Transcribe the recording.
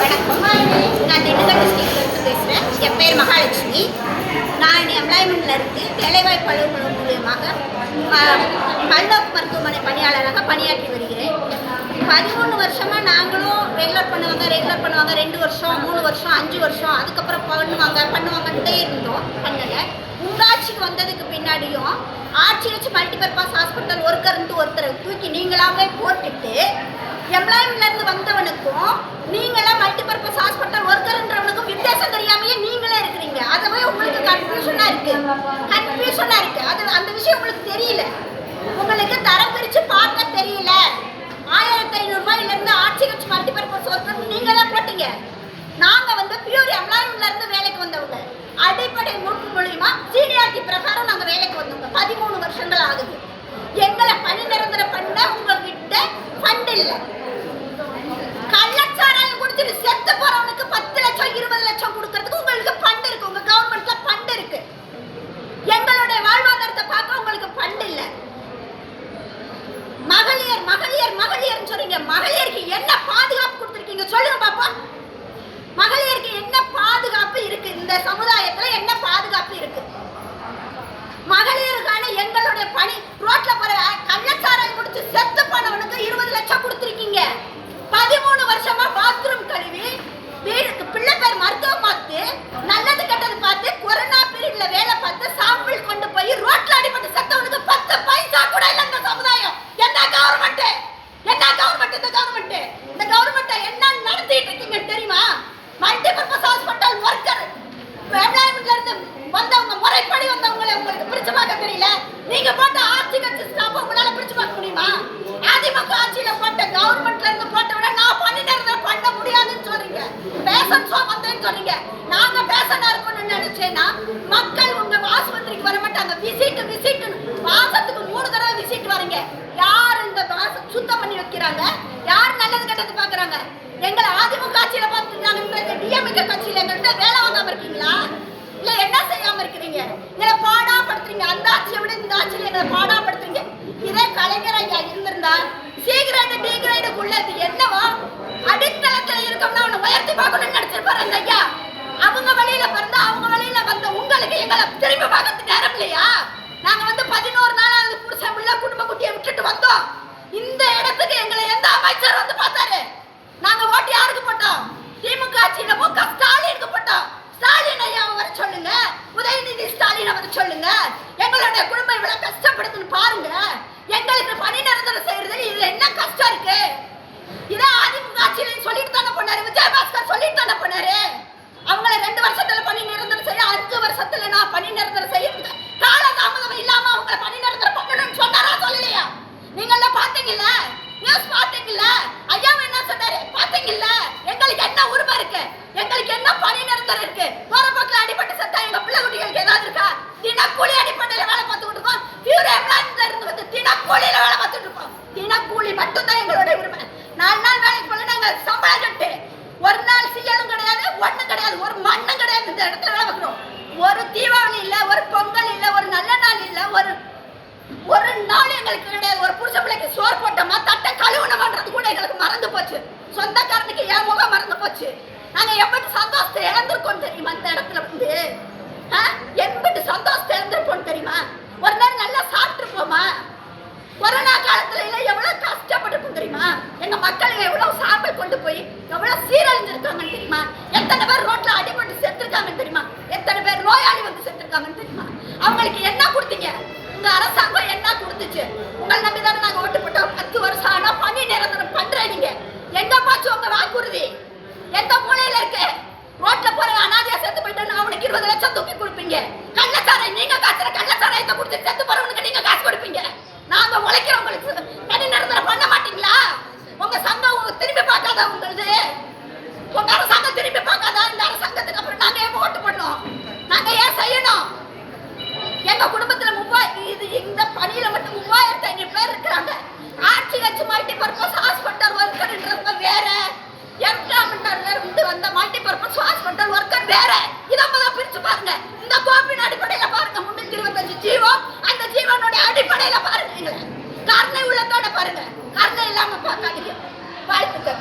வணக்கம். நான் திண்டுக்கல் டிஸ்ட்ரிக்ட்லேருந்து பேசுகிறேன். என் பேர் மகாலட்சுமி. நான் எம்ப்ளாய்மெண்ட்டில் இருந்து வேலைவாய்ப்பு அலுவலகம் மூலியமாக பல்நோக்கு மருத்துவமனை பணியாளராக பணியாற்றி வருகிறேன். 13 வருஷமாக நாங்களும் ரெகுலர் பண்ணுவாங்க 2 வருஷம் 3 வருஷம் 5 வருஷம் அதுக்கப்புறம் பண்ணுவாங்கன்ட்டே இருந்தோம். பண்ணலை. ஊராட்சிக்கு வந்ததுக்கு பின்னாடியும் ஆட்சி வச்சு மல்டிபர்பஸ் ஹாஸ்பிட்டல் ஒர்க்கர்ன்ட்டு ஒருத்தரை தூக்கி நீங்களாவே போட்டுட்டு எம்ப்ளாய்மெண்ட்லேருந்து வந்தவனுக்கும் நீங்களாம் மல்டிபர்பஸ் ஹாஸ்பிட்டல் ஒர்க்கர்ன்றவனுக்கும் வித்தியாசம் தெரியாமையே நீங்களே இருக்கிறீங்க. அதுவே உங்களுக்கு கன்ஃபியூஷனாக இருக்குது. அது அந்த விஷயம் உங்களுக்கு தெரியல. உங்களுக்கு தரம் பிரித்து பார்க்க தெரியல. 1500 ரூபாயிலேருந்து ஆட்சி வச்சு மல்டிபர்பஸ் ஒர்க்கர் நீங்கள் தான் போட்டீங்க. நாங்கள் பியூர் எம்ப்ளாய்மெண்ட்லேருந்து வேலைக்கு வந்தவங்க. அடிப்படை நோக்கு மூலியமா சீனியாரிட்டி பிரகாரம் நாங்கள் வேலைக்கு வந்தோங்க. 13 வருஷங்கள் ஆகுது. எங்களை பணி நிரந்தரம் பண்ண உங்ககிட்ட ஃபண்ட் இல்லை. கள்ளச்சாராயம் குடிச்சிட்டு செத்து போறவனுக்கு 10 லட்சம் 20 லட்சம் கொடுக்கறதுக்கு உங்களுக்கு ஃபண்ட் இருக்கு. உங்க கவர்மெண்ட்ல ஃபண்ட் இருக்கு. எங்களுடைய வாழ்வாதாரத்தை பார்க்க உங்களுக்கு ஃபண்ட் இல்லை. மகளிர் சொல்றீங்க. மகளிருக்கு என்ன பாதுகாப்பு கொடுத்துருக்கீங்க சொல்லுங்க பாப்பா. மகளிருக்கு என்ன பாதுகாப்பு இருக்கு? இந்த சமுதாயத்துல என்ன பாதுகாப்பு இருக்கு? மகளிருக்கான எங்களுடைய பணி ரோட்ல போற கள்ளச்சாராயம் குடிச்சு செத்து போனவனுக்கு 20 லட்சம் கொடுத்துருக்கீங்க. 13 வருஷமா பாத்ரூம் கழுவி வீடுக்கு பிள்ளை பேர் மருத்துவம் பார்த்து நல்லது கெட்டது பார்த்து கொரோனா பீரியட்ல வேலை பார்த்து சாம்பிள் கொண்டு போய் ரோட்ல அடிபட்டு செத்தவனுக்கு 10 பைசா கூட இல்லை. இந்த சமுதாயம் என்ன கவர்மெண்ட் இந்த கவர்மெண்ட் என்ன நடத்திட்டு இருக்கீங்க தெரியுமா? மல்டிபர்பஸ் ஹாஸ்பிட்டல் ஒர்க்கர் எம்ப்ளாய்மெண்ட்ல இருந்து வந்தவங்க முறைப்படி வந்தவங்களை உங்களுக்கு பிரிச்சு பார்க்க தெரியல. நீங்க போட்ட ஆட்சி கட்சி ஸ்டாஃப் உங்களால பிரிச்சு பார்க்க முடியுமா? அதிமுக ஆட்சியில போட்ட கவர்மெண்ட்ல இருந்து போட்டவரை நான் பண்ணி நிரந்தரம் பண்ண முடியாதுன்னு சொல்றீங்க. பேஷன் ஷோ வந்தேன்னு சொல்றீங்க. நாங்க பேஷனா இருக்கணும்னு நினைச்சேன்னா மக்கள் உங்க ஆஸ்பத்திரிக்கு வர மாட்டாங்க. விசிட் மாசத்துக்கு 3 தடவை விசிட் வரீங்க. யார் இந்த சுத்தம் பண்ணி வைக்கிறாங்க? யார் நல்லது கெட்டது பாக்குறாங்க? எங்களை அதிமுக ஆட்சியில பார்த்துட்டாங்க. டிஎம்கே கட்சியில எங்கள்கிட்ட வேலை வாங்காம இருக்கீங்களா? இல்ல என்ன செய்யாம இருக்கிறீங்க? எங்களை பாடாப்படுத்துறீங்க. அந்த ஆட்சியை விட இந்த ஆட்சியில எங்களை பாடாப்படுத்துறீங்க. இதே கலைஞர் ஐயா இருந்திருந்தா சி கிரேடு டி கிரேடுக்குள்ள என்னவோ அடித்தளத்துல இருக்கோம்னா அவனை உயர்த்தி பார்க்கணும்னு நினைச்சிருப்பாரு அந்த ஐயா. அவங்க வழியில பிறந்தா அவங்க வழியில வந்த உங்களுக்கு எங்களை திரும்பி பார்க்கறதுக்கு நேரம் இல்லையா? நாங்க 11 நாளாவது புருஷன் உள்ள குடும்ப குட்டியை விட்டுட்டு வந்தோம். இந்த இடத்துக்கு எங்களை எந்த அமைச்சர் பார்த்தாரு? நாங்க ஓட்டு யாருக்கு போட்டோம்? திமுக ஆட்சியில முக ஸ்டாலினுக்கு போட்டோம். ஸ்டாலின் ஐயாவை வர சொல்லுங்க. உதயநிதி ஸ்டாலினை வர சொல்லுங்க. எங்களுடைய குடும்பம் இவ்வளவு கஷ்டப்படுத்துன்னு பாருங்க. எங்களுக்கு பணி நிரந்தரம் செய்யறது இதுல என்ன கஷ்டம் இருக்கு? இதை அதிமுக ஆட்சியில சொல்லிட்டு தானே போனாரு. விஜயபாஸ்கர் சொல்லிட்டு தானே போனாரு. அவங்கள 2 வருஷத்துல பணி நிரந்தரம் செய்ய 5 வருஷத்துல நான் பணி நிரந்தரம் செய்ய காலதாமதம் இல்லாம அவங்கள பணி நிரந்தரம் பண்ணணும்னு சொன்னாரா சொல்லலையா? நீங்கள பாத்தீங்கல்ல, நியூஸ் பாத்தீங்கல்ல, ஐயா என்ன சொன்னாரு பாத்தீங்கல்ல? எங்களுக்கு என்ன உரிமை இருக்கு? எங்களுக்கு என்ன பணி நிரந்தரம் இருக்கு? போற பக்கம் அடிபட்டு செத்தா எங்க பிள்ளை குட்டிகளுக்கு ஏதாவது இருக்கா? தினக்கூலி அடிப்படையில வேலை பார்த்துக்கிட்டு இருக்கோம். பியூர் எம்ப்ளாய்மெண்ட்ல இருந்து தினக்கூலியில வேலை பார்த்துட்டு இருக்கோம். தினக்கூலி மட்டும்தான் எங்களுடைய உரிமை. 4 நாள் வேலைக்கு போல நாங்க சம்பளம் கட்டு. ஒரு நாள் சியலும் கிடையாது, ஒண்ணும் கிடையாது, ஒரு மண்ணும் கிடையாது. இந்த இடத்துல வேலை பார்க்கிறோம். ஒரு தீபாவளி இல்ல, ஒரு பொங்கல் இல்ல, ஒரு நல்ல நாள் இல்ல, ஒரு நாள் எங்களுக்கு கிடையாது. ஒரு புருஷ பிள்ளைக்கு சோறு போட்டோமா தட்டை கழுவுனமான்றது கூட எங்களுக்கு மறந்து போச்சு. சொந்தக்காரனுக்கு என் முகம் மறந்து போச்சு. நாங்க எப்படி சந்தோஷத்தை இழந்திருக்கோம் தெரியுமா? இந்த இடத்துல எப்படி சந்தோஷத்தை இழந்திருப்போம் தெரியுமா? ஒரு நேரம் நல்லா சாப்பிட்டுருப்போமா? கொரோனா காலத்துல எல்லாம் எவ்வளவு கஷ்டப்பட்டிருப்போம் தெரியுமா? எங்க மக்கள் எவ்வளவு சாம்பல் கொண்டு போய் எவ்வளவு சீரழிஞ்சிருக்காங்கன்னு தெரியுமா? எத்தனை பேர் ரோட்ல அடிபட்டு செத்துருக்காங்கன்னு தெரியுமா? எத்தனை பேர் நோயாளி செத்துருக்காங்கன்னு தெரியுமா? அவங்களுக்கு என்ன கொடுத்தீங்க? உங்க அரசாங்கம் என்ன கொடுத்துச்சு? உங்களை நம்பிதானே நாங்க ஓட்டு போட்டோம். 10 வருஷம் ஆனா பணி நிரந்தரம் பண்றீங்க. எங்க பாச்சு உங்க வாக்குறுதி? எந்த மூலையில இருக்கு? ரோட்ல போற அனாதையா செத்து போயிட்டு அவனுக்கு 20 லட்சம் தூக்கி கொடுப்பீங்க. கள்ளச்சாராயம் நீங்க காய்ச்சற கள்ளச்சாராயத்தை குடிச்சு செத்து போறவனுக்கு நீங்க காசு கொடுப்பீங்க. நாங்க உழைக்கிறவங்களுக்கு பணி நிரந்தரம் பண்ண மாட்டீங்களா? உங்க சங்கம் திரும்பி பார்க்காதா? உங்க அரசாங்கம் திரும்பி பார்க்காதா? இந்த அரசாங்கத்துக்கு அப்புறம் நாங்க ஏன் ஓட்டு போடணும்? நாங்க ஏன் செய்யணும்? எங்க குடும்பத்துல இந்த பணியில மட்டும் 3500 பேர் இருக்கிறாங்க. ஆட்சி வச்சு மல்டிபர்பஸ் ஹாஸ்பிட்டல் ஒர்க்கர்ன்றவங்க வேற, எம்ப்ளாய்மெண்ட் வந்த மல்டிபர்பஸ் ஹாஸ்பிட்டல் ஒர்க்கர் வேற. இதை பிரிச்சு பாருங்க. இந்த கோப்பின் அடிப்படையில பாருங்க. 325 ஜீவம், அந்த ஜீவனுடைய அடிப்படையில பாருங்க. கருணை உள்ளத்தோட பாருங்க. கருணை இல்லாம பார்க்காதீங்க. வாழ்த்துக்கள்.